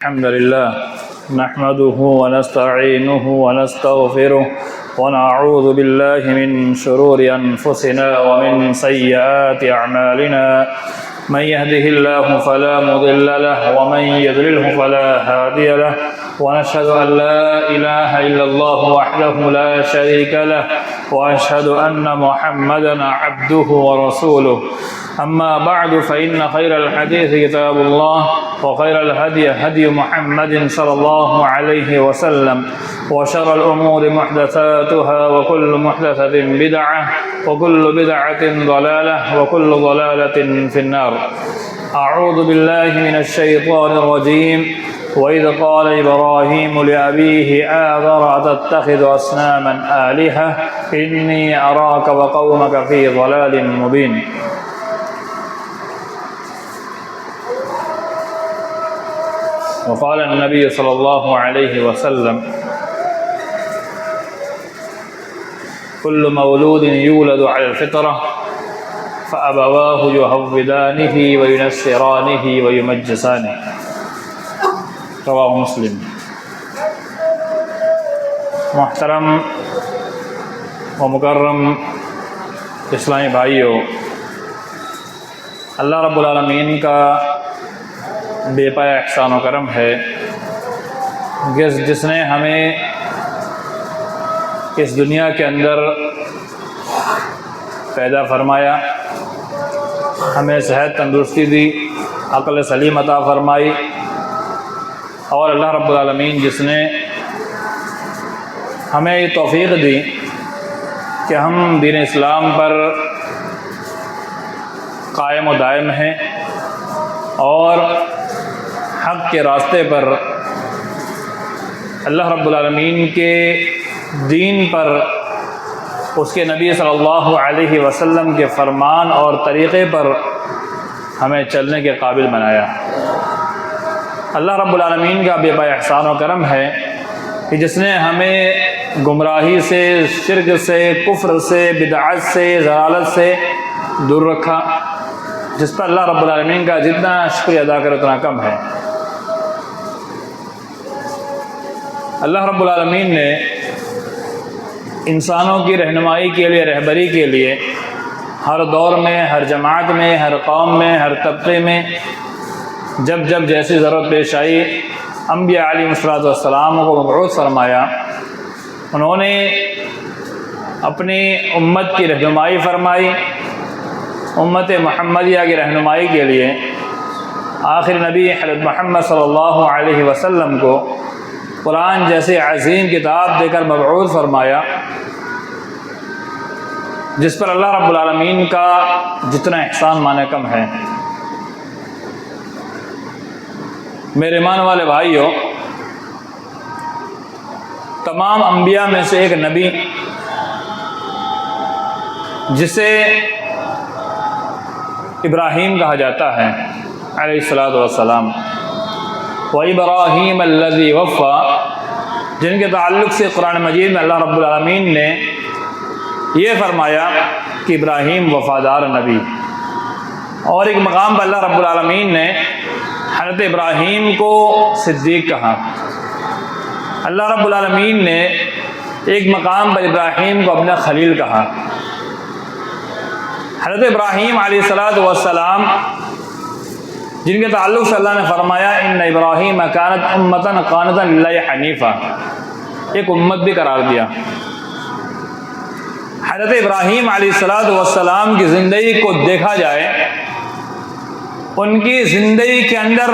الحمد لله نحمده ونستعينه ونستغفره ونعوذ بالله من شرور أنفسنا ومن سيئات أعمالنا من يهده الله فلا مضل له ومن يضلله فلا هادي له ونشهد أن لا إله إلا الله وحده لا شريك له وأشهد أن محمدا عبده ورسوله أما بعد فإن خير الحديث كتاب الله وخير الهدي هدي محمد صلى الله عليه وسلم وشر الأمور محدثاتها وكل محدثة بدعة وكل بدعة ضلالة وكل ضلالة في النار. أعوذ بالله من الشيطان الرجيم. وإذ قال إبراهيم لأبيه آذر أتتخذ أصناما آلهة إني أراك وقومك في ضلال مبين. وقال النبي صلى الله عليه وسلم كل مولود يولد على الفطرة فأبواه يهودانه وينصرانه ويمجسانه. رواہ مسلم. محترم و مکرم اسلامی بھائیوں، اللہ رب العالمین کا بے پایا احسان و کرم ہے جس نے ہمیں اس دنیا کے اندر پیدا فرمایا، ہمیں صحت تندرستی دی، عقل سلیم عطا فرمائی، اور اللہ رب العالمین جس نے ہمیں یہ توفیق دی کہ ہم دین اسلام پر قائم و دائم ہیں اور حق کے راستے پر اللہ رب العالمین کے دین پر، اس کے نبی صلی اللہ علیہ وسلم کے فرمان اور طریقے پر ہمیں چلنے کے قابل بنایا. اللہ رب العالمین کا بے پایا احسان و کرم ہے کہ جس نے ہمیں گمراہی سے، شرک سے، کفر سے، بدعت سے، ضلالت سے دور رکھا، جس پر اللہ رب العالمین کا جتنا شکریہ ادا کرے اتنا کم ہے. اللہ رب العالمین نے انسانوں کی رہنمائی کے لیے، رہبری کے لیے ہر دور میں، ہر جماعت میں، ہر قوم میں، ہر طبقے میں جب جیسی ضرورت پیش آئی، انبیاء علیہ السلام کو مبعوث فرمایا. انہوں نے اپنی امت کی رہنمائی فرمائی. امت محمدیہ کی رہنمائی کے لیے آخر نبی حضرت محمد صلی اللہ علیہ وسلم کو قرآن جیسے عظیم کتاب دے کر مبعوث فرمایا، جس پر اللہ رب العالمین کا جتنا احسان مانے کم ہے. میرے ایمان والے بھائیوں، تمام انبیاء میں سے ایک نبی جسے ابراہیم کہا جاتا ہے علیہ الصلاۃ والسلام، وَإِبْرَاهِيمَ الَّذِي وَفَّى، جن کے تعلق سے قرآن مجید میں اللہ رب العالمین نے یہ فرمایا کہ ابراہیم وفادار نبی. اور ایک مقام پر اللہ رب العالمین نے حضرت ابراہیم کو صدیق کہا. اللہ رب العالمین نے ایک مقام پر ابراہیم کو اپنا خلیل کہا. حضرت ابراہیم علیہ السلام جن کے تعلق سے اللہ نے فرمایا ان ابراہیم کانت امۃ قانتا للہ حنیفا، ایک امت بھی قرار دیا. حضرت ابراہیم علیہ السلام کی زندگی کو دیکھا جائے، ان کی زندگی کے اندر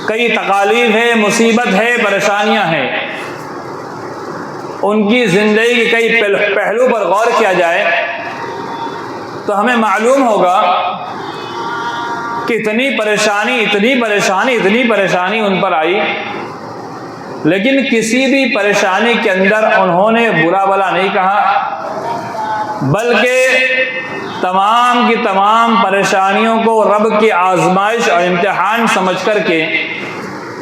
کئی تکالیف ہے، مصیبت ہے، پریشانیاں ہیں. ان کی زندگی کے کئی پہلو پر غور کیا جائے تو ہمیں معلوم ہوگا کہ اتنی پریشانی ان پر آئی، لیکن کسی بھی پریشانی کے اندر انہوں نے برا بھلا نہیں کہا، بلکہ تمام کی تمام پریشانیوں کو رب کی آزمائش اور امتحان سمجھ کر کے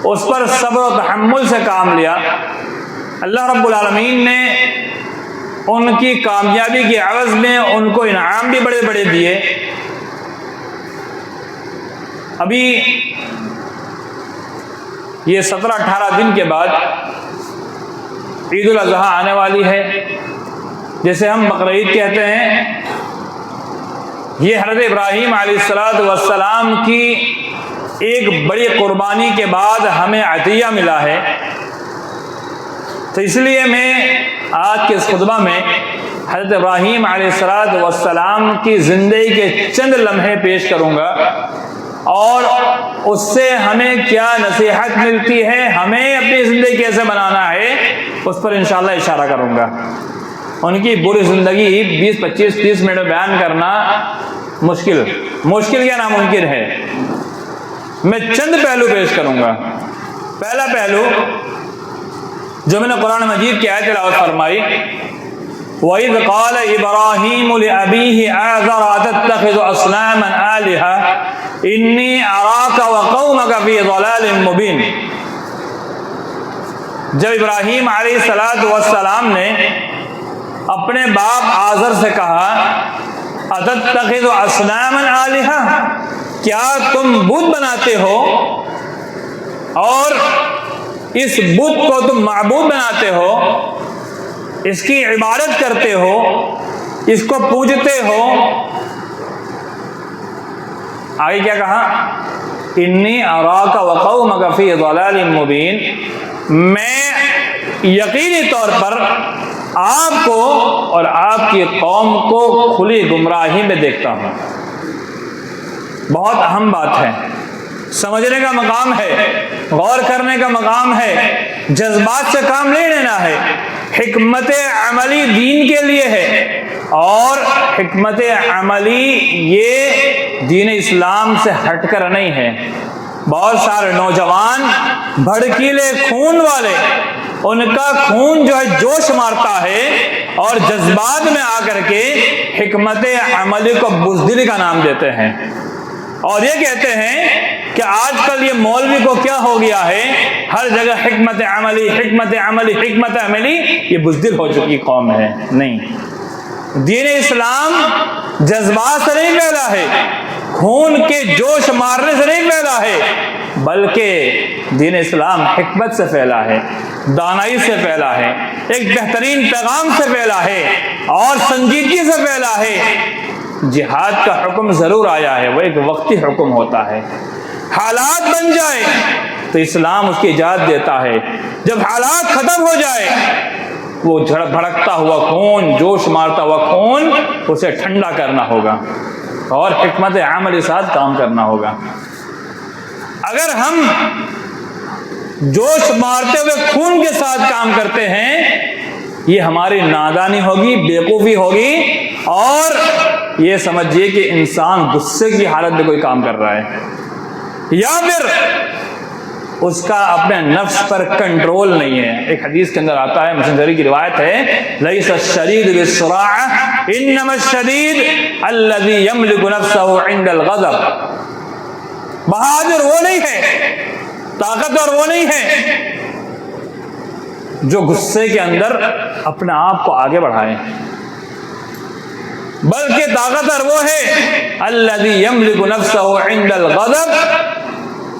اس پر صبر و تحمل سے کام لیا. اللہ رب العالمین نے ان کی کامیابی کے عوض میں ان کو انعام بھی بڑے بڑے دیے. ابھی یہ 17-18 دن کے بعد عید الاضحیٰ آنے والی ہے، جسے ہم بقرعید کہتے ہیں۔ یہ حضرت ابراہیم علیہ السلام کی ایک بڑی قربانی کے بعد ہمیں عطیہ ملا ہے، تو اس لیے میں آج کے اس خطبہ میں حضرت ابراہیم علیہ السلام کی زندگی کے چند لمحے پیش کروں گا، اور اس سے ہمیں کیا نصیحت ملتی ہے، ہمیں اپنی زندگی کیسے بنانا ہے، اس پر انشاءاللہ اشارہ کروں گا۔ ان کی پوری زندگی 20, 25, 30 منٹ میں بیان کرنا مشکل کیا ناممکن ہے۔ میں چند پہلو پیش کروں گا۔ پہلا پہلو جو میں نے قرآن مجید کی آیت تلاوت فرمائی، وَإِذْ قَالَ إِبْرَاهِيمُ لِأَبِيهِ آزَرَ أَتَتَّخِذُ أَصْنَامًا آلِهَةً إِنِّي أَرَاكَ وَقَوْمَكَ فِي ضَلَالٍ مُبِينٍ۔ جب ابراہیم علیہ السلام نے اپنے باپ آزر سے کہا أَتَتَّخِذُ أَصْنَامًا آلِهَةً، کیا تم بت بناتے ہو اور اس بت کو تم معبود بناتے ہو، اس کی عبادت کرتے ہو، اس کو پوجتے ہو۔ آگے کیا کہا؟ انی اراک وقومک فی ضلال مبین، میں یقینی طور پر آپ کو اور آپ کی قوم کو کھلی گمراہی میں دیکھتا ہوں۔ بہت اہم بات ہے، سمجھنے کا مقام ہے، غور کرنے کا مقام ہے، جذبات سے کام نہیں لینا ہے۔ حکمت عملی دین کے لیے ہے، اور حکمت عملی یہ دین اسلام سے ہٹ کر نہیں ہے۔ بہت سارے نوجوان بھڑکیلے خون والے، ان کا خون جو ہے جوش مارتا ہے، اور جذبات میں آ کر کے حکمت عملی کو بزدلی کا نام دیتے ہیں، اور یہ کہتے ہیں کہ آج کل یہ مولوی کو کیا ہو گیا ہے، ہر جگہ حکمت عملی حکمت عملی حکمت عملی، یہ بزدل ہو چکی قوم ہے۔ نہیں، دین اسلام جذبات سے نہیں پھیلا ہے، خون کے جوش مارنے سے نہیں پھیلا ہے، بلکہ دین اسلام حکمت سے پھیلا ہے، دانائی سے پھیلا ہے، ایک بہترین پیغام سے پھیلا ہے، اور سنجیدگی سے پھیلا ہے۔ جہاد کا حکم ضرور آیا ہے، وہ ایک وقتی حکم ہوتا ہے، حالات بن جائے تو اسلام اس کی اجازت دیتا ہے، جب حالات ختم ہو جائے وہ بھڑکتا ہوا خون، جوش مارتا ہوا خون، اسے ٹھنڈا کرنا ہوگا اور حکمت عملی کے ساتھ کام کرنا ہوگا۔ اگر ہم جوش مارتے ہوئے خون کے ساتھ کام کرتے ہیں، یہ ہماری نادانی ہوگی، بیوقوفی ہوگی، اور یہ سمجھیے کہ انسان غصے کی حالت میں کوئی کام کر رہا ہے، یا پھر اس کا اپنے نفس پر کنٹرول نہیں ہے۔ ایک حدیث کے اندر آتا ہے، مسلم شریف کی روایت ہے، لیس الشدید بالسرعہ انما الشدید الذی یملک نفسہ عند الغضب۔ بہادر وہ نہیں ہے، طاقتور وہ نہیں ہے جو غصے کے اندر اپنے آپ کو آگے بڑھائے، بلکہ طاقتور وہ ہے الذی یملک نفسہ عند الغضب۔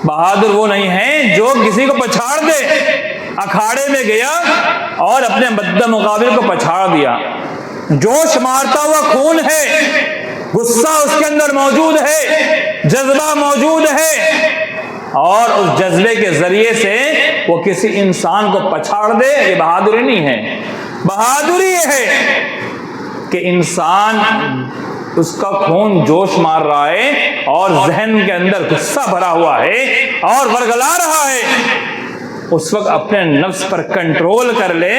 بہادر وہ نہیں ہے جو کسی کو پچھاڑ دے، اکھاڑے میں گیا اور اپنے مد مقابل کو پچھاڑ دیا، جوش مارتا ہوا خون ہے، غصہ اس کے اندر موجود ہے، جذبہ موجود ہے، اور اس جذبے کے ذریعے سے وہ کسی انسان کو پچھاڑ دے، یہ بہادری نہیں ہے۔ بہادری یہ ہے کہ انسان اس کا خون جوش مار رہا ہے اور ذہن کے اندر غصہ بھرا ہوا ہے اور ورگلا رہا ہے، اس وقت اپنے نفس پر کنٹرول کر لے،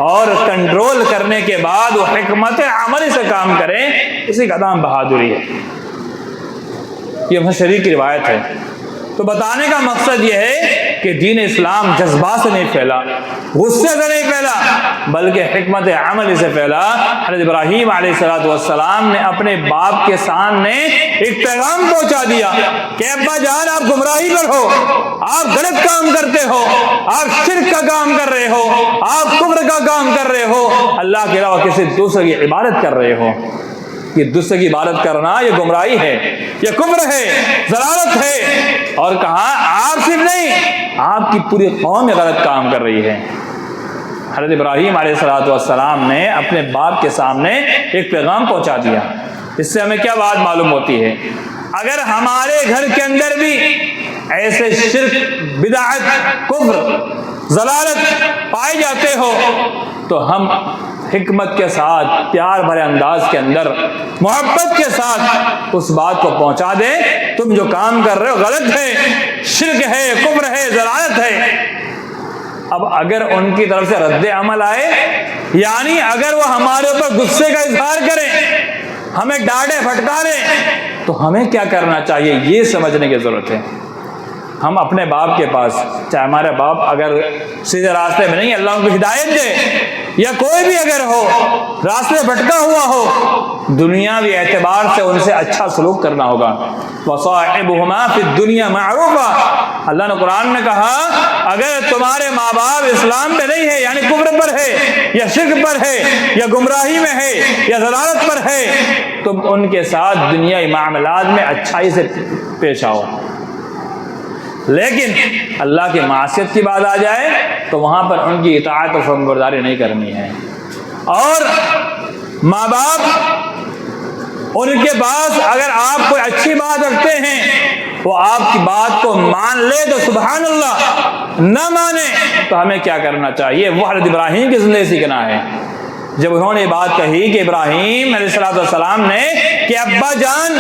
اور کنٹرول کرنے کے بعد وہ حکمت عملی سے کام کرے، اسی کا نام بہادری ہے۔ یہ مسلم شریف کی روایت ہے۔ تو بتانے کا مقصد یہ ہے کہ دین اسلام جذبات سے نہیں پھیلا، غصے سے نہیں پھیلا، بلکہ حکمت عملی سے پھیلا۔ حضرت ابراہیم علیہ السلام نے اپنے باپ کے سامنے ایک پیغام پہنچا دیا کہ ابا جان، آپ گمراہی پر ہو، آپ غلط کام کرتے ہو، آپ شرک کا کام کر رہے ہو، آپ کفر کا کام کر رہے ہو، اللہ کے علاوہ کسی دوسرے کی عبادت کر رہے ہو۔ یہ دوسرے کی عبادت کرنا یہ گمراہی ہے، یہ کفر ہے، ضلالت ہے۔ اور کہا آپ صرف نہیں، آپ کی پوری قوم یہ غلط کام کر رہی ہے۔ حضرت ابراہیم علیہ السلام نے اپنے باپ کے سامنے ایک پیغام پہنچا دیا۔ اس سے ہمیں کیا بات معلوم ہوتی ہے؟ اگر ہمارے گھر کے اندر بھی ایسے شرک، بدعت، کفر، ضلالت پائے جاتے ہو تو ہم حکمت کے ساتھ، پیار بھرے انداز کے اندر، محبت کے ساتھ اس بات کو پہنچا دیں، تم جو کام کر رہے ہو غلط ہے، شرک ہے، کفر ہے، ضلالت ہے۔ اب اگر ان کی طرف سے رد عمل آئے، یعنی اگر وہ ہمارے اوپر غصے کا اظہار کریں، ہمیں ڈانٹیں پھٹکاریں، تو ہمیں کیا کرنا چاہیے یہ سمجھنے کی ضرورت ہے۔ ہم اپنے باپ کے پاس، چاہے ہمارے باپ اگر سیدھے راستے میں نہیں، اللہ ان کو ہدایت دے، یا کوئی بھی اگر ہو راستے بھٹکا ہوا ہو، دنیاوی اعتبار سے ان سے اچھا سلوک کرنا ہوگا۔ وَصَاحِبُهُمَا فِي الدُّنْيَا مَعْرُوفًا، اللہ نے قرآن میں کہا اگر تمہارے ماں باپ اسلام پہ نہیں ہے، یعنی کفر پر ہے، یا شرک پر ہے، یا گمراہی میں ہے، یا ضلالت پر ہے، تم ان کے ساتھ دنیائی معاملات میں اچھائی سے پیش آؤ۔ لیکن اللہ کی معصیت کی بات آ جائے تو وہاں پر ان کی اطاعت و فرمانبرداری نہیں کرنی ہے۔ اور ماں باپ ان کے پاس اگر آپ کوئی اچھی بات رکھتے ہیں، وہ آپ کی بات کو مان لے تو سبحان اللہ، نہ مانے تو ہمیں کیا کرنا چاہیے؟ وہ حضرت ابراہیم کی زندگی سیکھنا ہے۔ جب انہوں نے یہ بات کہی کہ ابراہیم علیہ السلام نے کہ ابا جان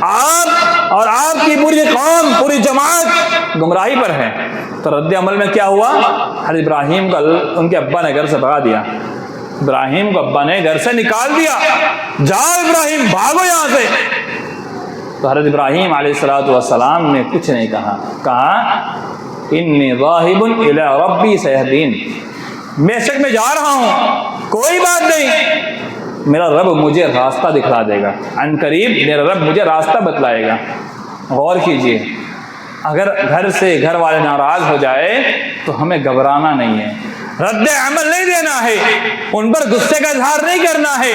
آپ اور آپ کی پوری قوم، پوری جماعت گمراہی پر ہے، تو رد عمل میں کیا ہوا؟ حضرت ابراہیم کو ان کے ابا نے گھر سے بھگا دیا، ابراہیم کو ابا نے گھر سے نکال دیا، جاؤ ابراہیم بھاگو یہاں سے۔ تو حضرت ابراہیم علیہ السلام نے کچھ نہیں کہا انی ذاہب الی ربی سیہدین، بے شک میں جا رہا ہوں، کوئی بات نہیں، میرا رب مجھے راستہ دکھلا دے گا، عن قریب میرا رب مجھے راستہ بتلائے گا۔ غور کیجئے، اگر گھر سے گھر والے ناراض ہو جائے تو ہمیں گھبرانا نہیں ہے، رد عمل نہیں دینا ہے، ان پر غصے کا اظہار نہیں کرنا ہے،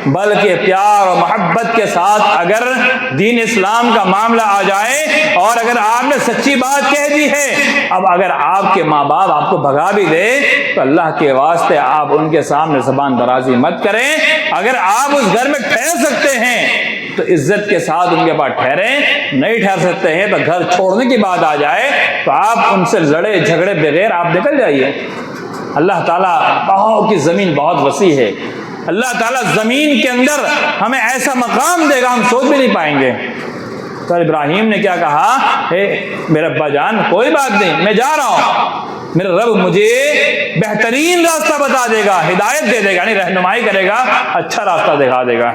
بلکہ پیار اور محبت کے ساتھ اگر دین اسلام کا معاملہ آ جائے اور اگر آپ نے سچی بات کہہ دی ہے، اب اگر آپ کے ماں باپ آپ کو بھگا بھی دے تو اللہ کے واسطے آپ ان کے سامنے زبان درازی مت کریں۔ اگر آپ اس گھر میں ٹھہر سکتے ہیں تو عزت کے ساتھ ان کے پاس ٹھہریں، نہیں ٹھہر سکتے ہیں تو گھر چھوڑنے کی بات آ جائے تو آپ ان سے لڑے جھگڑے بغیر آپ نکل جائیے۔ اللہ تعالیٰ باہوں کی زمین بہت وسیع ہے، اللہ تعالیٰ زمین کے اندر ہمیں ایسا مقام دے گا ہم سوچ بھی نہیں پائیں گے۔ تو ابراہیم نے کیا کہا؟ میرے ابا جان کوئی بات نہیں، میں جا رہا ہوں، میرا رب مجھے بہترین راستہ بتا دے گا، ہدایت دے دے گا، یعنی رہنمائی کرے گا، اچھا راستہ دکھا دے گا۔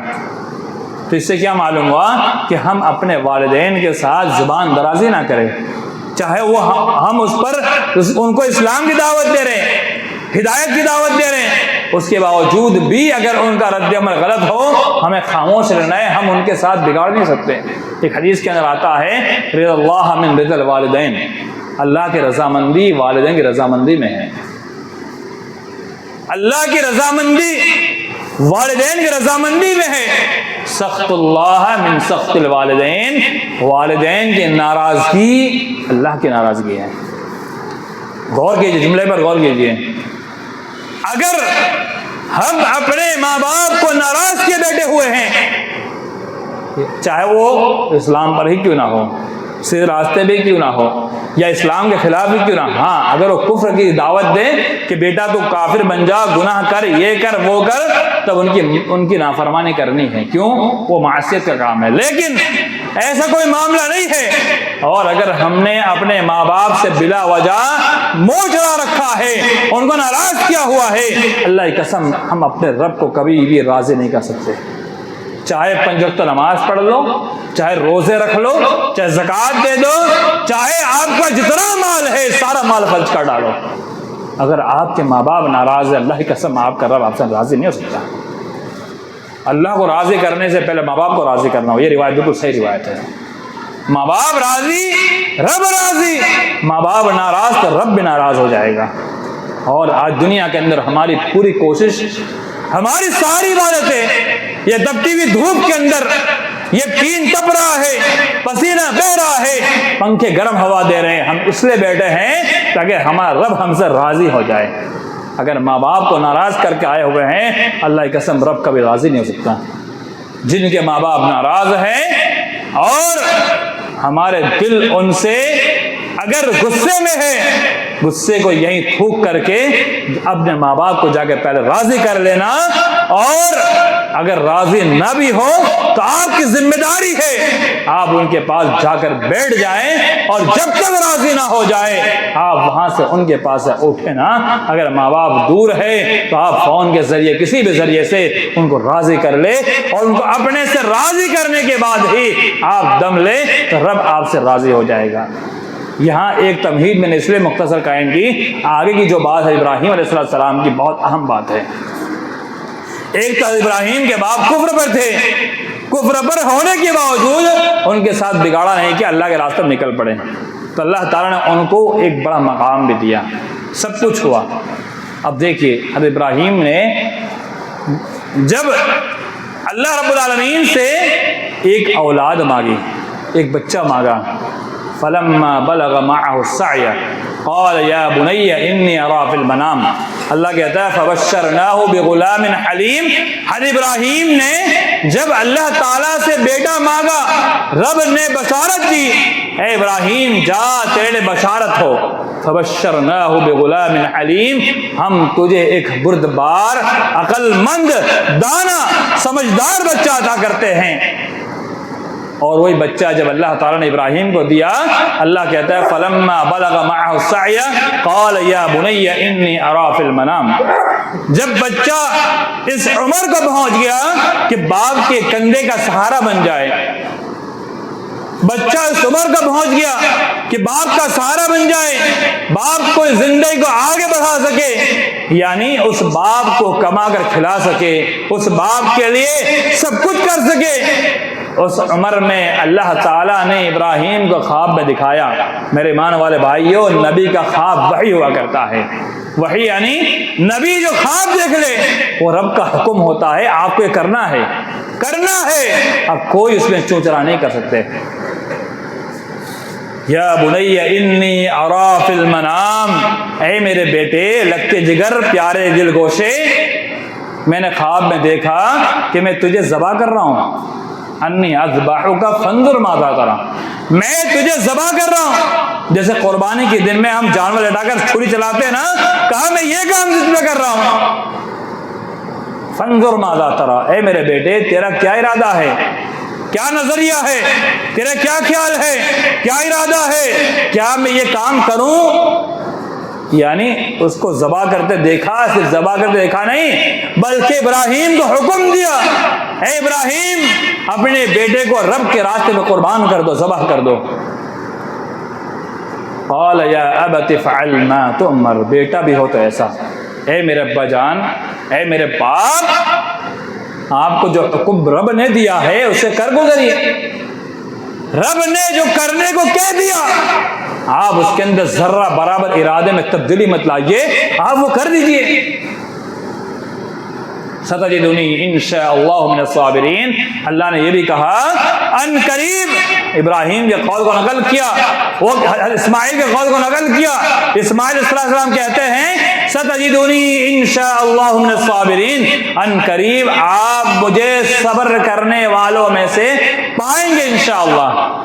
تو اس سے کیا معلوم ہوا کہ ہم اپنے والدین کے ساتھ زبان درازی نہ کریں، چاہے وہ ہم اس پر ان کو اسلام کی دعوت دے رہے ہیں، ہدایت کی دعوت دے رہے ہیں، اس کے باوجود بھی اگر ان کا رد عمل غلط ہو ہمیں خاموش رہنا ہے، ہم ان کے ساتھ بگاڑ نہیں سکتے۔ ایک حدیث کے اندر آتا ہے رضا اللہ من رضا الوالدین، اللہ کی رضامندی والدین کی رضامندی میں ہے، اللہ کی رضامندی والدین کی رضامندی میں ہے، سخط اللہ من سخط الوالدین، والدین کی ناراضگی اللہ کی ناراضگی ہے۔ غور کیجئے، جملے پر غور کیجئے، اگر ہم اپنے ماں باپ کو ناراض کیے بیٹھے ہوئے ہیں، چاہے وہ اسلام پر ہی کیوں نہ ہو، سیدھے راستے بھی کیوں نہ ہو، یا اسلام کے خلاف بھی کیوں نہ، ہاں اگر وہ کفر کی دعوت دے کہ بیٹا تو کافر بن جا، گناہ کر، یہ کر وہ کر، تب ان کی نافرمانی کرنی ہے، کیوں؟ وہ معصیت کا کام ہے۔ لیکن ایسا کوئی معاملہ نہیں ہے، اور اگر ہم نے اپنے ماں باپ سے بلا وجہ منہ چڑھا رکھا ہے، ان کو ناراض کیا ہوا ہے، اللہ کی قسم ہم اپنے رب کو کبھی بھی راضی نہیں کر سکتے۔ چاہے 5 وقت نماز پڑھ لو، چاہے روزے رکھ لو، چاہے زکوٰۃ دے دو، چاہے آپ کا جتنا مال ہے سارا مال خرچ کر ڈالو، اگر آپ کے ماں باپ ناراض ہے، اللہ کی قسم آپ کا رب آپ سے راضی نہیں ہو سکتا۔ اللہ کو راضی کرنے سے پہلے ماں باپ کو راضی کرنا ہو، یہ روایت بالکل صحیح روایت ہے۔ ماں باپ راضی، رب راضی، ماں باپ ناراض تو رب بھی ناراض ہو جائے گا۔ اور آج دنیا کے اندر ہماری پوری کوشش ہماری ساری عبادتیں یہ تپتی ہوئی دھوپ کے اندر، یہ پین تپ رہا ہے، پسینہ بہ رہا ہے، پنکھے گرم ہوا دے رہے ہیں، ہم اس لیے بیٹھے ہیں تاکہ ہمارا رب ہم سے راضی ہو جائے۔ اگر ماں باپ کو ناراض کر کے آئے ہوئے ہیں، اللہ کی قسم رب کبھی راضی نہیں ہو سکتا۔ جن کے ماں باپ ناراض ہیں اور ہمارے دل ان سے اگر غصے میں ہے، غصے کو یہیں تھوک کر کے اپنے ماں باپ کو جا کے پہلے راضی کر لینا، اور اگر راضی نہ بھی ہو تو آپ کی ذمہ داری ہے آپ ان کے پاس جا کر بیٹھ جائیں، اور جب تک راضی نہ ہو جائے آپ وہاں سے ان کے پاس سے اٹھے نا۔ اگر ماں باپ دور ہے تو آپ فون کے ذریعے کسی بھی ذریعے سے ان کو راضی کر لے، اور ان کو اپنے سے راضی کرنے کے بعد ہی آپ دم لے تو رب آپ سے راضی ہو جائے گا۔ یہاں ایک تمہید میں نے اس لیے مختصر قائم کی، آگے کی جو بات ہے ابراہیم علیہ السلام کی بہت اہم بات ہے۔ ایک تو ابراہیم کے باپ کفر پر تھے، کفر پر ہونے کے باوجود ان کے ساتھ بگاڑا نہیں کہ اللہ کے راستے میں نکل پڑے، تو اللہ تعالیٰ نے ان کو ایک بڑا مقام بھی دیا، سب کچھ ہوا۔ اب دیکھیے حضرت ابراہیم نے جب اللہ رب العالمین سے ایک اولاد مانگی، ایک بچہ مانگا، فلما بلغ معه السعي قال يا بني اني ارى في المنام، اللہ کہتا ہے فبشرناه بغلام حلیم۔ حضرت ابراہیم نے جب اللہ تعالیٰ سے بیٹا مانگا، رب نے بشارت دی، اے ابراہیم جا تیرے لیے بشارت ہو، فبشرناه بغلام حلیم، ہم تجھے ایک بردبار، عقل مند، دانا، سمجھدار بچہ عطا کرتے ہیں۔ اور وہی بچہ جب اللہ تعالیٰ نے ابراہیم کو دیا، اللہ کہتا ہے فلما بلغ معه السعي قال يا بني اني ارى في المنام، جب بچہ اس عمر کو پہنچ گیا کہ باپ کے کندھے کا سہارا بن جائے، بچہ اس عمر کا پہنچ گیا کہ باپ کا سہارا بن جائے، باپ کو زندگی کو آگے بڑھا سکے، یعنی اس باپ کو کما کر کھلا سکے، اس باپ کے لیے سب کچھ کر سکے، اس عمر میں اللہ تعالیٰ نے ابراہیم کو خواب میں دکھایا۔ میرے ایمان والے بھائیوں، نبی کا خواب وحی ہوا کرتا ہے، وحی یعنی نبی جو خواب دیکھ لے وہ رب کا حکم ہوتا ہے، آپ کو یہ کرنا ہے، کرنا ہے، اب کوئی اس میں چوچرا نہیں کر سکتے۔ یا بنی انی ارا فی المنام، اے میرے بیٹے لگتے جگر پیارے دل گوشے، میں نے خواب میں دیکھا کہ میں تجھے ذبح کر رہا ہوں، انی اذبحک فانظر ماذا تری، میں تجھے ذبح کر رہا ہوں۔ جیسے قربانی کے دن میں ہم جانور لٹا کر چھری چلاتے ہیں نا، کہا میں یہ کام جس میں کر رہا ہوں۔ فانظر ماذا تری، اے میرے بیٹے تیرا کیا ارادہ ہے، کیا نظریہ ہے، تیرا کیا خیال ہے، کیا ارادہ ہے، کیا میں یہ کام کروں؟ یعنی اس کو ذبح کرتے دیکھا، صرف ذبح کرتے دیکھا نہیں بلکہ ابراہیم کو حکم دیا، اے ابراہیم اپنے بیٹے کو رب کے راستے میں قربان کر دو، ذبح کر دو۔ قال یا ابت افعل ما تؤمر، بیٹا بھی ہو تو ایسا، اے میرے ابا جان، اے میرے باپ، آپ کو جو حکم رب نے دیا ہے اسے کر گزریے، رب نے جو کرنے کو کہہ دیا آپ اس کے اندر ذرہ برابر ارادے میں تبدیلی مت لائیے، آپ وہ کر دیجئے۔ ستجدنی انشاء اللہ من الصابرین، اللہ نے یہ بھی کہا ان قریب، ابراہیم کے قول کو نقل کیا، وہ اسماعیل کے قول کو نقل کیا۔ اسماعیل علیہ السلام کہتے ہیں ستجدنی انشاء اللہ من الصابرین، ان قریب آپ مجھے صبر کرنے والوں میں سے پائیں گے انشاءاللہ۔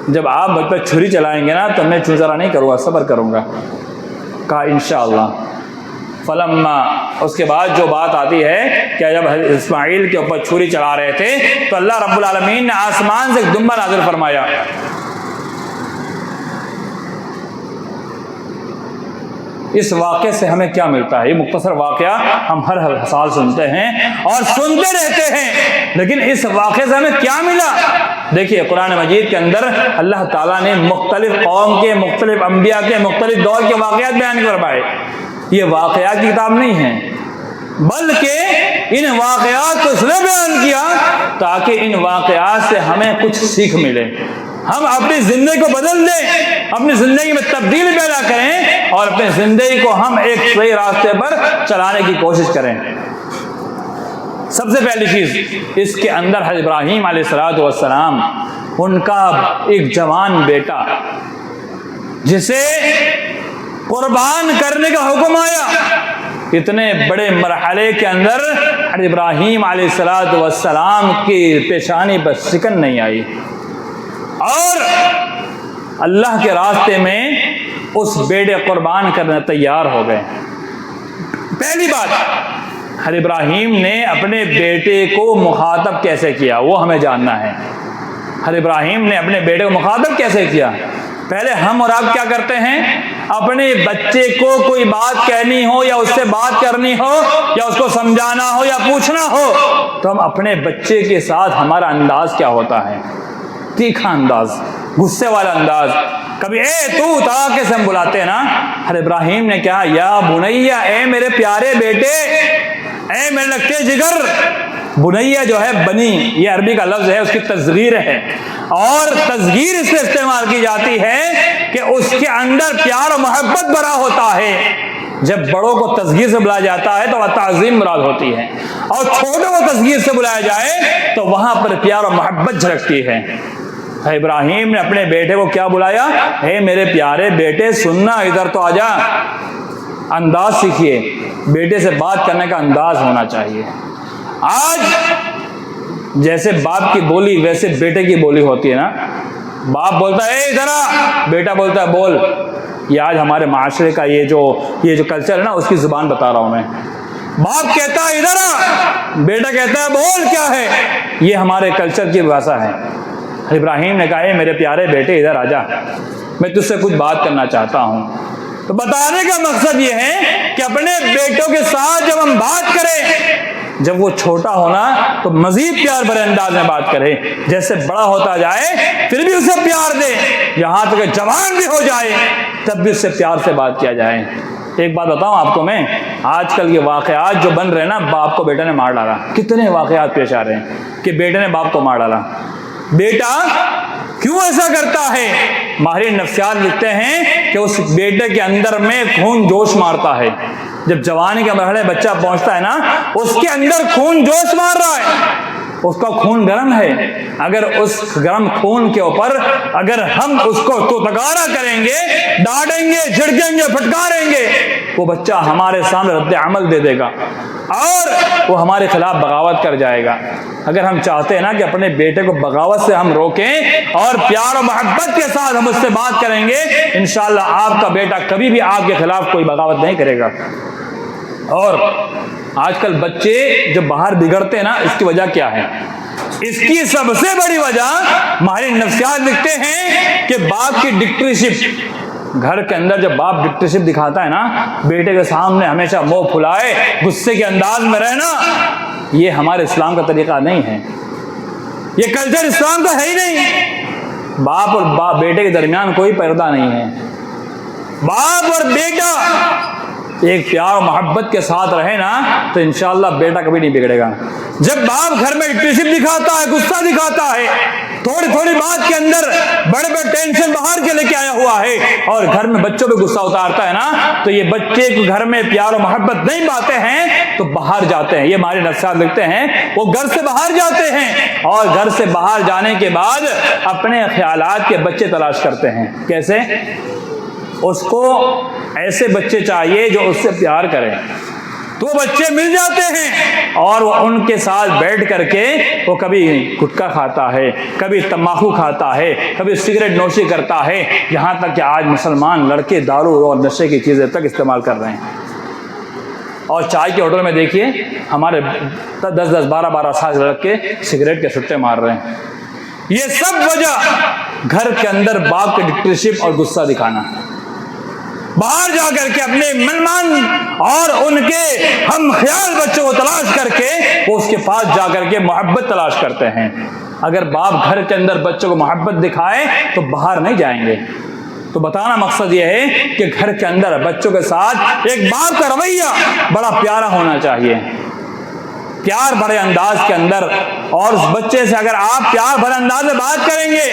جب آپ مجھ پہ چھری چلائیں گے نا تو میں چوچرا نہیں کروں گا، صبر کروں گا، کہا انشاءاللہ۔ فلما، اس کے بعد جو بات آتی ہے کہ جب اسماعیل کے اوپر چھری چلا رہے تھے تو اللہ رب العالمین نے آسمان سے ایک دمبا نازل فرمایا۔ اس واقعے سے ہمیں کیا ملتا ہے؟ یہ مختصر واقعہ ہم ہر سال سنتے ہیں اور سنتے رہتے ہیں، لیکن اس واقعے سے ہمیں کیا ملا؟ دیکھیے قرآن مجید کے اندر اللہ تعالیٰ نے مختلف قوم کے، مختلف انبیاء کے، مختلف دور کے واقعات بیان فرمائے۔ یہ واقعات کی کتاب نہیں ہے، بلکہ ان واقعات کو اس نے بیان کیا تاکہ ان واقعات سے ہمیں کچھ سیکھ ملے، ہم اپنی زندگی کو بدل دیں، اپنی زندگی میں تبدیلی پیدا کریں اور اپنی زندگی کو ہم ایک صحیح راستے پر چلانے کی کوشش کریں۔ سب سے پہلی چیز اس کے اندر حضرت ابراہیم علیہ الصلوۃ والسلام ان کا ایک جوان بیٹا جسے قربان کرنے کا حکم آیا، اتنے بڑے مرحلے کے اندر حضرت ابراہیم علیہ الصلوۃ والسلام کی پیشانی پر سکن نہیں آئی اور اللہ کے راستے میں اس بیٹے قربان کرنے تیار ہو گئے۔ پہلی بات، حضرت ابراہیم نے اپنے بیٹے کو مخاطب کیسے کیا وہ ہمیں جاننا ہے۔ حضرت ابراہیم نے اپنے بیٹے کو مخاطب کیسے کیا؟ پہلے ہم اور آپ کیا کرتے ہیں، اپنے بچے کو کوئی بات کہنی ہو یا اس سے بات کرنی ہو یا اس کو سمجھانا ہو یا پوچھنا ہو تو ہم اپنے بچے کے ساتھ ہمارا انداز کیا ہوتا ہے؟ تیکھا انداز، غصے والا انداز، کبھی اے تو تاکہ سے ہم بلاتے ہیں نا۔ حضرت ابراہیم نے کہا یا بنیا، اے میرے پیارے بیٹے، اے میرے لگتے جگر۔ بنیا جو ہے بنی، یہ عربی کا لفظ ہے، اس کی تصغیر ہے اور تصغیر اس سے استعمال کی جاتی ہے کہ اس کے اندر پیار و محبت بھرا ہوتا ہے۔ جب بڑوں کو تصغیر سے بلایا جاتا ہے تو وہ تعظیم مراد ہوتی ہے، اور چھوٹوں کو تصغیر سے بلایا جائے تو وہاں پر پیار و محبت جھلکتی ہے۔ ابراہیم نے اپنے بیٹے کو کیا بلایا؟ اے میرے پیارے بیٹے سننا، ادھر تو آ جا۔ انداز سیکھیے، بیٹے سے بات کرنے کا انداز ہونا چاہیے۔ آج جیسے باپ کی بولی ویسے بیٹے کی بولی ہوتی ہے نا، باپ بولتا ہے اے ادھر آ، بیٹا بولتا ہے بول۔ یہ آج ہمارے معاشرے کا یہ جو کلچر ہے نا، اس کی زبان بتا رہا ہوں میں۔ باپ کہتا ہے ادھر آ، بیٹا کہتا ہے بول کیا ہے۔ یہ ہمارے کلچر کی بھاشا ہے۔ ابراہیم نے کہا اے میرے پیارے بیٹے ادھر آ جا، میں تجھ سے کچھ بات کرنا چاہتا ہوں۔ تو بتانے کا مقصد یہ ہے کہ اپنے بیٹوں کے ساتھ جب ہم بات کریں، جب وہ چھوٹا ہونا تو مزید پیار بھرے انداز میں بات کرے، جیسے بڑا ہوتا جائے پھر بھی اسے پیار دے، یہاں تک کہ جوان بھی ہو جائے تب بھی اس سے پیار سے بات کیا جائے۔ ایک بات بتاؤں آپ کو میں، آج کل کے واقعات جو بن رہے ہیں نا، باپ کو بیٹا نے مار ڈالا، کتنے واقعات پیش آ رہے ہیں کہ بیٹے نے باپ کو مار ڈالا۔ بیٹا کیوں ایسا کرتا ہے؟ ماہرین نفسیات لکھتے ہیں کہ اس بیٹے کے اندر میں خون جوش مارتا ہے۔ جب جوانی کے مرحلے بچہ پہنچتا ہے نا، اس کے اندر خون جوش مار رہا ہے، اس کا خون گرم ہے۔ اگر اس گرم خون کے اوپر اگر ہم اس کو تو تکارا کریں گے، ڈانٹیں گے، جھڑکیں گے، پھٹکاریں گے، وہ بچہ ہمارے سامنے رد عمل دے دے گا اور وہ ہمارے خلاف بغاوت کر جائے گا۔ اگر ہم چاہتے ہیں نا کہ اپنے بیٹے کو بغاوت سے ہم روکیں اور پیار و محبت کے ساتھ ہم اس سے بات کریں گے، انشاءاللہ آپ کا بیٹا کبھی بھی آپ کے خلاف کوئی بغاوت نہیں کرے گا۔ اور آج کل بچے جو باہر بگڑتے ہیں نا، اس کی وجہ کیا ہے؟ اس کی سب سے بڑی وجہ ماہرین نفسیات لکھتے ہیں کہ باپ کی ڈکٹیشپ۔ گھر کے اندر جب باپ ڈکٹیشپ دکھاتا ہے نا، بیٹے کے سامنے ہمیشہ منہ پھلائے غصے کے انداز میں رہنا، یہ ہمارے اسلام کا طریقہ نہیں ہے، یہ کلچر اسلام کا ہے ہی نہیں۔ باپ اور بیٹے کے درمیان کوئی پردہ نہیں ہے۔ باپ اور بیٹا ایک پیار و محبت کے ساتھ رہے نا تو انشاءاللہ بیٹا کبھی نہیں بگڑے گا۔ جب باپ گھر میں ڈکٹیشپ دکھاتا ہے، غصہ دکھاتا ہے، تھوڑی تھوڑی بات کے اندر بڑے بڑے ٹینشن باہر کے لے کے آیا ہوا ہے اور گھر میں بچوں پہ غصہ اتارتا ہے نا، تو یہ بچے کو گھر میں پیار و محبت نہیں پاتے ہیں تو باہر جاتے ہیں۔ یہ ہمارے نفسیات لکھتے ہیں، وہ گھر سے باہر جاتے ہیں اور گھر سے باہر جانے کے بعد اپنے خیالات کے بچے تلاش کرتے ہیں۔ کیسے؟ اس کو ایسے بچے چاہیے جو اس سے پیار کریں، تو وہ بچے مل جاتے ہیں اور وہ ان کے ساتھ بیٹھ کر کے وہ کبھی گٹکا کھاتا ہے، کبھی تمباکو کھاتا ہے، کبھی سگریٹ نوشی کرتا ہے، یہاں تک کہ آج مسلمان لڑکے دارو اور نشے کی چیزیں تک استعمال کر رہے ہیں۔ اور چائے کے ہوٹل میں دیکھیے ہمارے 10-10 12-12 سال لڑکے سگریٹ کے چھٹے مار رہے ہیں۔ یہ سب وجہ گھر کے اندر باپ کے ڈکٹیشپ اور غصہ دکھانا، باہر جا کر کے اپنے منمان اور ان کے ہم خیال بچوں کو تلاش کر کے وہ اس کے پاس جا کر کے محبت تلاش کرتے ہیں۔ اگر باپ گھر کے اندر بچوں کو محبت دکھائے تو باہر نہیں جائیں گے۔ تو بتانا مقصد یہ ہے کہ گھر کے اندر بچوں کے ساتھ ایک باپ کا رویہ بڑا پیارا ہونا چاہیے، پیار بھرے انداز کے اندر، اور اس بچے سے اگر آپ پیار بھرے انداز میں بات کریں گے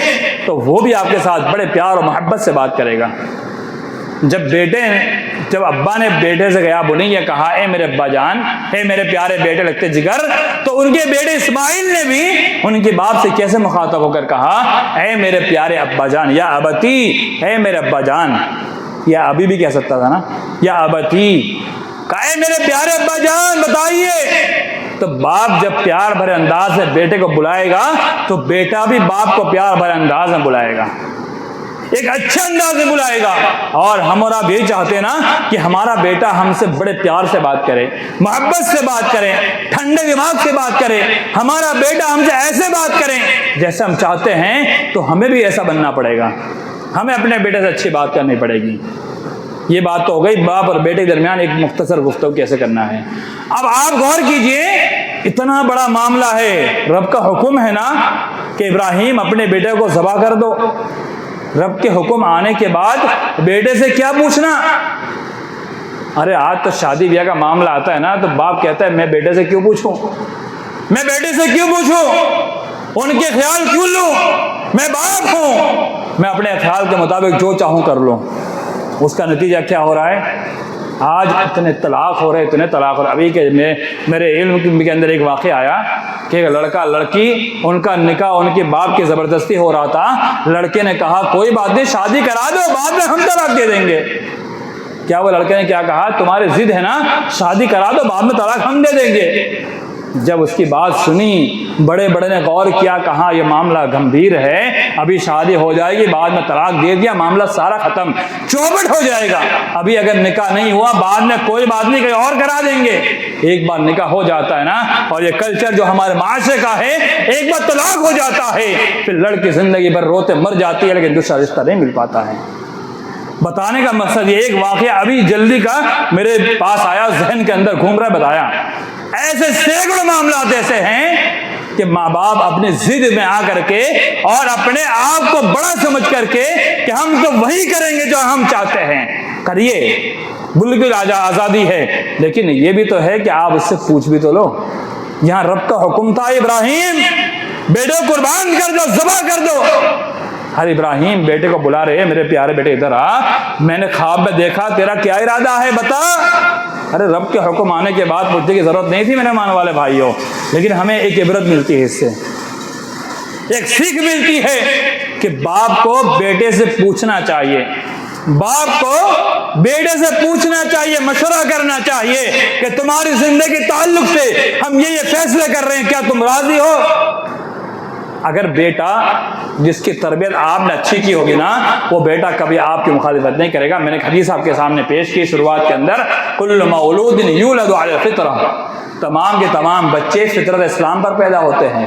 تو وہ بھی آپ کے ساتھ بڑے پیار اور محبت سے بات کرے گا۔ جب ابا نے بیٹے سے گیا بولی یہ کہا اے میرے ابا جان، اے میرے پیارے بیٹے لگتے جگر، تو ان کے بیٹے اسماعیل نے بھی ان کے باپ سے کیسے مخاطب ہو کر کہا اے میرے پیارے ابا جان، یا ابتی، اے میرے ابا جان، یا ابھی بھی کہہ سکتا تھا نا، یا ابتی، کہا اے میرے پیارے ابا جان بتائیے۔ تو باپ جب پیار بھرے انداز سے بیٹے کو بلائے گا تو بیٹا بھی باپ کو پیار بھرے انداز میں بلائے گا، ایک اچھے انداز میں بلائے گا۔ اور ہم اور آپ یہی چاہتے ہیں نا کہ ہمارا بیٹا ہم سے بڑے پیار سے بات کرے، محبت سے بات کرے، ٹھنڈے دماغ سے بات کرے، ہمارا بیٹا ہم سے ایسے بات کرے جیسے ہم چاہتے ہیں، تو ہمیں بھی ایسا بننا پڑے گا، ہمیں اپنے بیٹے سے اچھی بات کرنی پڑے گی۔ یہ بات تو ہو گئی باپ اور بیٹے کے درمیان ایک مختصر گفتگو کیسے کرنا ہے۔ اب آپ غور کیجئے، اتنا بڑا معاملہ ہے، رب کا حکم ہے نا کہ ابراہیم اپنے بیٹے کو ذبح کر دو۔ رب کے حکم آنے کے بعد بیٹے سے کیا پوچھنا؟ ارے آج تو شادی بیاہ کا معاملہ آتا ہے نا تو باپ کہتا ہے میں بیٹے سے کیوں پوچھوں، میں بیٹے سے کیوں پوچھوں، ان کے خیال کیوں لوں، میں باپ ہوں، میں اپنے خیال کے مطابق جو چاہوں کر لوں۔ اس کا نتیجہ کیا ہو رہا ہے؟ آج اتنے طلاق ہو رہے، اتنے طلاق ہو رہے۔ ابھی کہ میرے علم کے اندر ایک واقعہ آیا کہ ایک لڑکا لڑکی، ان کا نکاح ان کے باپ کی زبردستی ہو رہا تھا۔ لڑکے نے کہا کوئی بات نہیں، شادی کرا دو، بعد میں ہم طلاق دے دیں گے۔ کیا وہ لڑکے نے کیا کہا؟ تمہاری ضد ہے نا، شادی کرا دو، بعد میں طلاق ہم دے دیں گے۔ جب اس کی بات سنی، بڑے بڑے نے غور کیا، کہا یہ معاملہ گمبھیر ہے، ابھی شادی ہو جائے گی، بعد میں طلاق دے دیا، معاملہ سارا ختم، چوپٹ ہو جائے گا۔ ابھی اگر نکاح نہیں ہوا، بعد میں کوئی بات نہیں، کہیں اور کرا دیں گے۔ ایک بار نکاح ہو جاتا ہے نا، اور یہ کلچر جو ہمارے معاشرے کا ہے، ایک بار طلاق ہو جاتا ہے، پھر لڑکی زندگی بھر روتے مر جاتی ہے، لیکن دوسرا رشتہ نہیں مل پاتا ہے۔ بتانے کا مقصد یہ، ایک واقعہ ابھی جلدی کا میرے پاس آیا، ذہن کے اندر گھوم رہا ہے، بتایا۔ ایسے سینکڑوں معاملات ایسے ہیں کہ ماں باپ اپنی ضد میں آ کر کے اور اپنے آپ کو بڑا سمجھ کر کے کہ ہم تو وہی کریں گے جو ہم چاہتے ہیں، کریے، بالکل آزادی ہے، لیکن یہ بھی تو ہے کہ آپ اس سے پوچھ بھی تو لو۔ یہاں رب کا حکم تھا ابراہیم بیٹے کو قربان کر دو، ذبح کر دو۔ ہر ابراہیم بیٹے کو بلا رہے، میرے پیارے بیٹے ادھر آ، میں نے خواب میں دیکھا، تیرا کیا ارادہ ہے بتا۔ ارے رب کے حکم آنے کے بعد پوچھنے کی ضرورت نہیں تھی میرے مان والے بھائیوں، لیکن ہمیں ایک عبرت ملتی ہے، اس سے ایک سیکھ ملتی ہے کہ باپ کو بیٹے سے پوچھنا چاہیے، باپ کو بیٹے سے پوچھنا چاہیے، مشورہ کرنا چاہیے کہ تمہاری زندگی کے تعلق سے ہم یہ فیصلے کر رہے ہیں، کیا تم راضی ہو؟ اگر بیٹا جس کی تربیت آپ نے اچھی کی ہوگی نا، وہ بیٹا کبھی آپ کی مخالفت نہیں کرے گا۔ میں نے حدیث آپ کے سامنے پیش کی شروعات کے اندر، کل مولود یولد علی الفطرہ، تمام کے تمام بچے فطرت اسلام پر پیدا ہوتے ہیں۔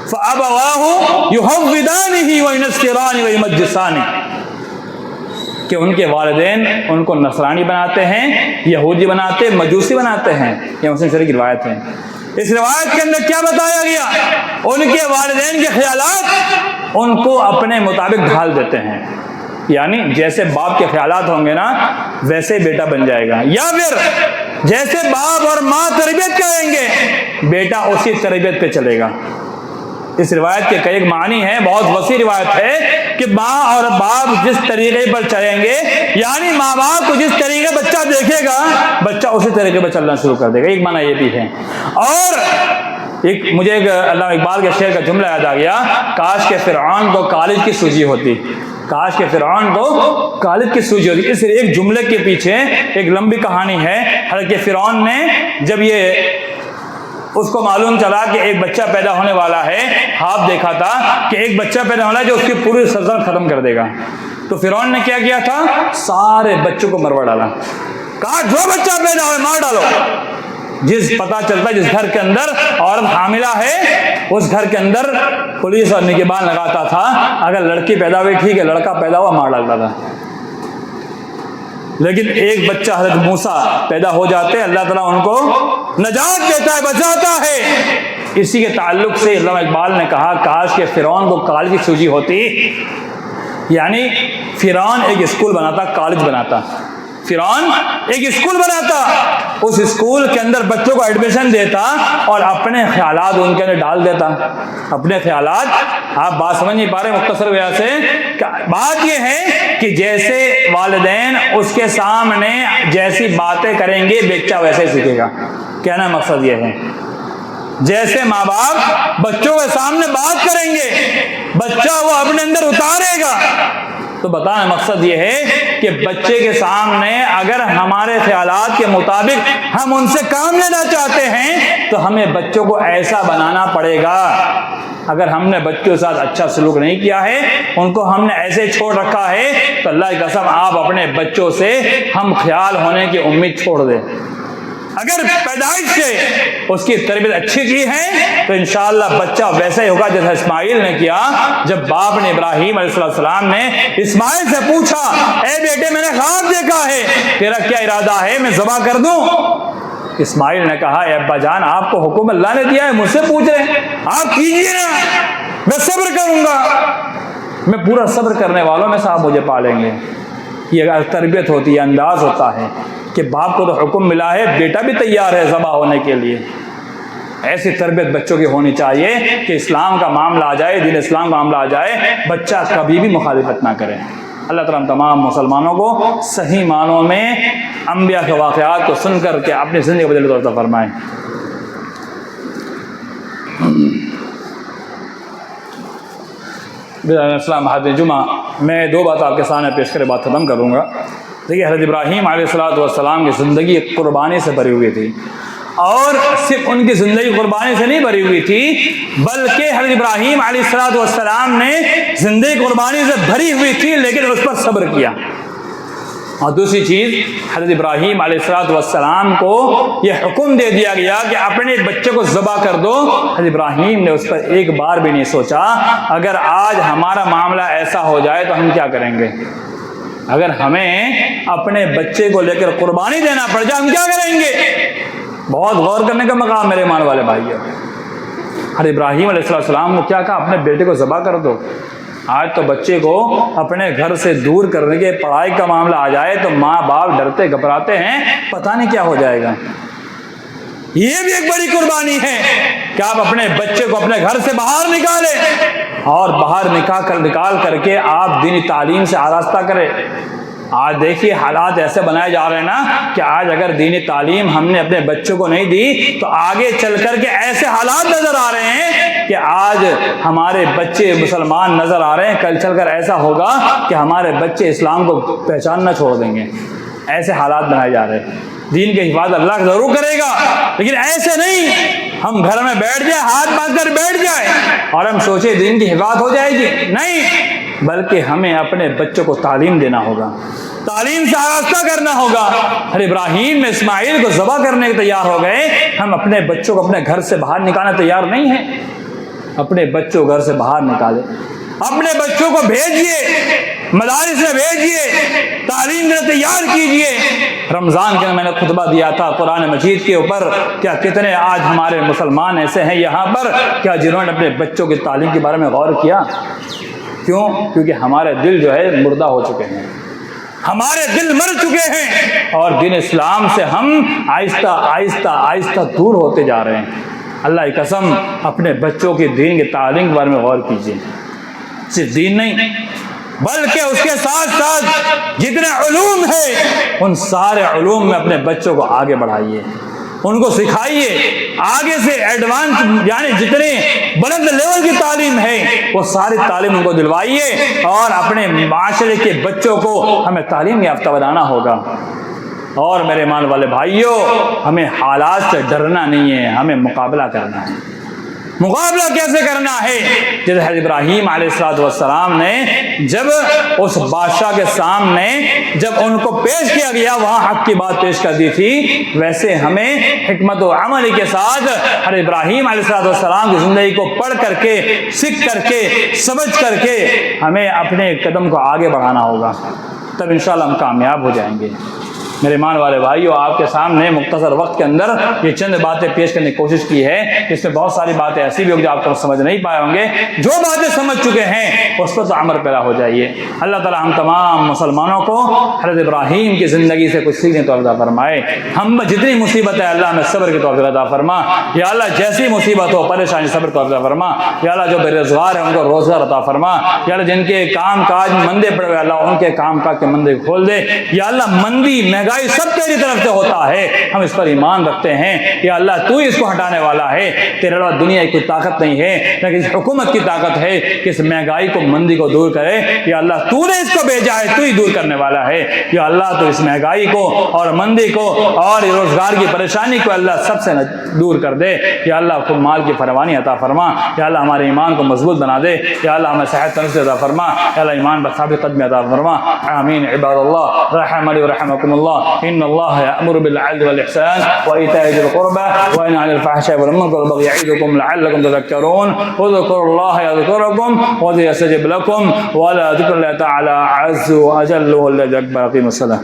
فَأَبَوَاهُ يُحَوِّدَانِهِ وَيُنَصِّرَانِهِ وَيُمَجِّسَانِهِ، کہ ان کے والدین ان کو نصرانی بناتے ہیں، یہودی بناتے، مجوسی بناتے ہیں۔ یہ مسلم شریف کی روایت ہے۔ اس روایت کے اندر کیا بتایا گیا؟ ان کے والدین کے خیالات ان کو اپنے مطابق ڈھال دیتے ہیں، یعنی جیسے باپ کے خیالات ہوں گے نا ویسے بیٹا بن جائے گا، یا پھر جیسے باپ اور ماں تربیت کریں گے بیٹا اسی تربیت پہ چلے گا۔ اس روایت کے کئی معنی ہیں، بہت وسیع روایت ہے کہ ماں اور باپ جس طریقے پر چلیں گے، یعنی ماں باپ کو جس طریقے بچہ دیکھے گا بچہ اسی طریقے پر چلنا شروع کر دے گا۔ ایک معنی یہ بھی ہے۔ اور مجھے ایک علامہ اقبال کے شعر کا جملہ یاد آ گیا، کاش کہ فرعون کو کالج کی سوجی ہوتی، کاش کہ فرعون کو کالج کی سوجی ہوتی۔ اس ایک جملے کے پیچھے ایک لمبی کہانی ہے۔ حالانکہ فرعون نے جب اس کو معلوم چلا کہ ایک بچہ پیدا ہونے والا ہے، خواب دیکھا تھا کہ ایک بچہ پیدا ہونا ہے جو اس کی پوری سلطنت ختم کر دے گا، تو فرعون نے کیا کیا تھا؟ سارے بچوں کو مروا ڈالا، کہا جو بچہ پیدا ہوئے مار ڈالو۔ جس پتہ چلتا ہے جس گھر کے اندر عورت حاملہ ہے اس گھر کے اندر پولیس اور نگہبان لگاتا تھا، اگر لڑکی پیدا ہوئی ٹھیک ہے، لڑکا پیدا ہوا مار ڈالتا تھا۔ لیکن ایک بچہ حضرت موسیٰ پیدا ہو جاتے، اللہ تعالیٰ ان کو نجات دیتا ہے، بچاتا ہے۔ اسی کے تعلق سے علامہ اقبال نے کہا کاش کہ فرعون کو کالج کی سوجی ہوتی، یعنی فرعون ایک اسکول بناتا، کالج بناتا، فرعون ایک اسکول بناتا، اس اسکول کے اندر بچوں کو ایڈمیشن دیتا اور اپنے خیالات ان کے اندر ڈال دیتا، اپنے خیالات. آپ بات سمجھ نہیں پا رہے مختصر وجہ سے. بات یہ ہے کہ جیسے والدین اس کے سامنے جیسی باتیں کریں گے بچہ ویسے سیکھے گا. کہنا مقصد یہ ہے جیسے ماں باپ بچوں کے سامنے بات کریں گے بچہ وہ اپنے اندر اتارے گا. تو بتانا مقصد یہ ہے کہ بچے کے سامنے اگر ہمارے خیالات کے مطابق ہم ان سے کام لینا چاہتے ہیں تو ہمیں بچوں کو ایسا بنانا پڑے گا. اگر ہم نے بچوں کے ساتھ اچھا سلوک نہیں کیا ہے، ان کو ہم نے ایسے چھوڑ رکھا ہے، تو اللہ کی قسم آپ اپنے بچوں سے ہم خیال ہونے کی امید چھوڑ دیں. اگر پیدائش سے اس کی تربیت اچھی کی ہے تو انشاءاللہ بچہ ویسا ہی ہوگا جیسا اسماعیل نے کیا. جب باپ نے ابراہیم علیہ السلام نے اسماعیل سے پوچھا اے بیٹے میں نے خواب دیکھا ہے، تیرا کیا ارادہ ہے، میں ذبح کر دوں؟ اسماعیل نے کہا اے ابا جان آپ کو حکم اللہ نے دیا ہے، مجھ سے پوچھ رہے ہیں، آپ کیجیے نا، میں صبر کروں گا، میں پورا صبر کرنے والوں میں صاحب مجھے پالیں گے. یہ تربیت ہوتی ہے، انداز ہوتا ہے کہ باپ کو تو حکم ملا ہے، بیٹا بھی تیار ہے ذبح ہونے کے لیے. ایسی تربیت بچوں کی ہونی چاہیے کہ اسلام کا معاملہ آ جائے، دین اسلام کا معاملہ آ جائے، بچہ کبھی بھی مخالفت نہ کرے. اللہ تعالیٰ ہم تمام مسلمانوں کو صحیح معنوں میں انبیاء کے واقعات کو سن کر کے اپنی زندگی بدل عطا فرمائیں. السلام حاضر جمعہ میں دو بات آپ کے سامنے پیش کرے بات ختم کروں گا. دیکھیے حضرت ابراہیم علیہ السلام کی زندگی قربانی سے بھری ہوئی تھی، اور صرف ان کی زندگی قربانی سے نہیں بھری ہوئی تھی بلکہ حضرت ابراہیم علیہ السلام نے زندگی قربانی سے بھری ہوئی تھی لیکن اس پر صبر کیا. اور دوسری چیز حضرت ابراہیم علیہ السلام کو یہ حکم دے دیا گیا کہ اپنے بچے کو ذبح کر دو. حضرت ابراہیم نے اس پر ایک بار بھی نہیں سوچا اگر آج ہمارا معاملہ ایسا ہو جائے تو ہم کیا کریں گے، اگر ہمیں اپنے بچے کو لے کر قربانی دینا پڑ جائے ہم کیا کریں گے. بہت غور کرنے کا مقام میرے ایمان والے بھائیو. حضرت ابراہیم علیہ السلام کو کیا کہا، اپنے بیٹے کو ذبح کر دو. آج تو بچے کو اپنے گھر سے دور کرنے کے پڑھائی کا معاملہ آ جائے تو ماں باپ ڈرتے گھبراتے ہیں، پتہ نہیں کیا ہو جائے گا. یہ بھی ایک بڑی قربانی ہے کہ آپ اپنے بچے کو اپنے گھر سے باہر نکالیں اور باہر نکال کر کے آپ دینی تعلیم سے آراستہ کریں. آج دیکھیے حالات ایسے بنائے جا رہے ہیں نا کہ آج اگر دینی تعلیم ہم نے اپنے بچوں کو نہیں دی تو آگے چل کر کے ایسے حالات نظر آ رہے ہیں کہ آج ہمارے بچے مسلمان نظر آ رہے ہیں، کل چل کر ایسا ہوگا کہ ہمارے بچے اسلام کو پہچاننا چھوڑ دیں گے. ایسے حالات بنائے جا رہے ہیں. دین کی حفاظت اللہ ضرور کرے گا لیکن ایسے نہیں ہم گھر میں بیٹھ جائیں، ہاتھ باندھ کر بیٹھ جائیں اور ہم سوچیں دین کی حفاظت ہو جائے گی. نہیں، بلکہ ہمیں اپنے بچوں کو تعلیم دینا ہوگا، تعلیم سے آراستہ کرنا ہوگا. حضرت ابراہیم میں اسماعیل کو ذبح کرنے کے تیار ہو گئے. ہم اپنے بچوں کو اپنے گھر سے باہر نکالنے تیار نہیں ہیں. اپنے بچوں کو گھر سے باہر نکالیں، اپنے بچوں کو بھیجیے، مدارس میں بھیجیے، تعلیم میں تیار کیجیے. رمضان کے میں نے خطبہ دیا تھا قرآن مجید کے اوپر. کیا کتنے آج ہمارے مسلمان ایسے ہیں یہاں پر کیا جنہوں نے اپنے بچوں کی تعلیم کے بارے میں غور کیا؟ کیوں؟ کیونکہ ہمارے دل جو ہے مردہ ہو چکے ہیں، ہمارے دل مر چکے ہیں اور دین اسلام سے ہم آہستہ آہستہ آہستہ دور ہوتے جا رہے ہیں. اللہ کی قسم اپنے بچوں کی دین کی تعلیم کے بارے میں غور کیجیے. صرف دین نہیں بلکہ اس کے ساتھ ساتھ جتنے علوم ہیں ان سارے علوم میں اپنے بچوں کو آگے بڑھائیے، ان کو سکھائیے. آگے سے ایڈوانس یعنی جتنے بلند لیول کی تعلیم ہے وہ ساری تعلیم ان کو دلوائیے. اور اپنے معاشرے کے بچوں کو ہمیں تعلیم یافتہ بنانا ہوگا. اور میرے ایمان والے بھائیوں ہمیں حالات سے ڈرنا نہیں ہے، ہمیں مقابلہ کرنا ہے. مقابلہ کیسے کرنا ہے؟ جیسے حضرت ابراہیم علیہ السلام نے جب اس بادشاہ کے سامنے جب ان کو پیش کیا گیا وہاں حق کی بات پیش کر دی تھی، ویسے ہمیں حکمت و عملی کے ساتھ حضرت ابراہیم علیہ السلام کی زندگی کو پڑھ کر کے، سیکھ کر کے، سمجھ کر کے ہمیں اپنے قدم کو آگے بڑھانا ہوگا. تب انشاءاللہ ہم کامیاب ہو جائیں گے. میرے ایمان والے بھائیو، آپ کے سامنے مختصر وقت کے اندر یہ چند باتیں پیش کرنے کی کوشش کی ہے۔ اس میں بہت ساری باتیں ایسی بھی ہوں جو آپ کو سمجھ نہیں پائے ہوں گے۔ جو باتیں سمجھ چکے ہیں اس پر تو عمل پیرا ہو جائیے۔ اللہ تعالی ہم تمام مسلمانوں کو حضرت ابراہیم کی زندگی سے کچھ سیکھنے توفیق عطا فرمائے۔ ہم جتنی مصیبت ہے اللہ ہمیں صبر کی توفیق عطا فرما۔ یا اللہ جیسی مصیبت ہو پریشانی صبر توفیق عطا فرما۔ یا اللہ جو بے روزگار ہیں ان کو روزگار عطا فرما۔ یا اللہ جن کے کام کاج مندے پڑے ہوئے اللہ ان کے کام کاج کے مندے کھول دے۔ یا اللہ مندی مہنگائی سب تیری طرف سے ہوتا ہے، ہم اس پر ایمان رکھتے ہیں۔ یا اللہ تو ہی اس کو ہٹانے والا ہے، تیرے علاوہ دنیا کی کوئی طاقت نہیں ہے، لیکن اس حکومت کی طاقت ہے کہ اس مہنگائی کو مندی کو دور کرے۔ یا اللہ تو نے اس کو بھیجا ہے، تو ہی دور کرنے والا ہے۔ یا اللہ تو اس مہنگائی کو اور مندی کو اور روزگار کی پریشانی کو اللہ سب سے دور کر دے۔ یا اللہ خود مال کی فراوانی عطا فرما۔ یا اللہ ہمارے ایمان کو مضبوط بنا دے۔ یا اللہ ہمیں صحت تندرستی عطا فرما۔ یا اللہ ایمان پر ثابت قدمی عطا فرما۔ آمین عباد اللہ رحمنی ورحمکم اللہ ان اللہ یأمر بالعدل والإحسان وإيتاء ذي القربى وينهى عن الفحشاء والمنكر والبغي يعظكم لعلكم تذكرون اذكروا الله يذكركم ويستجب لكم ولا ذكر الله تعالى عز وجل هو الذي أكبر. أقيموا الصلاة.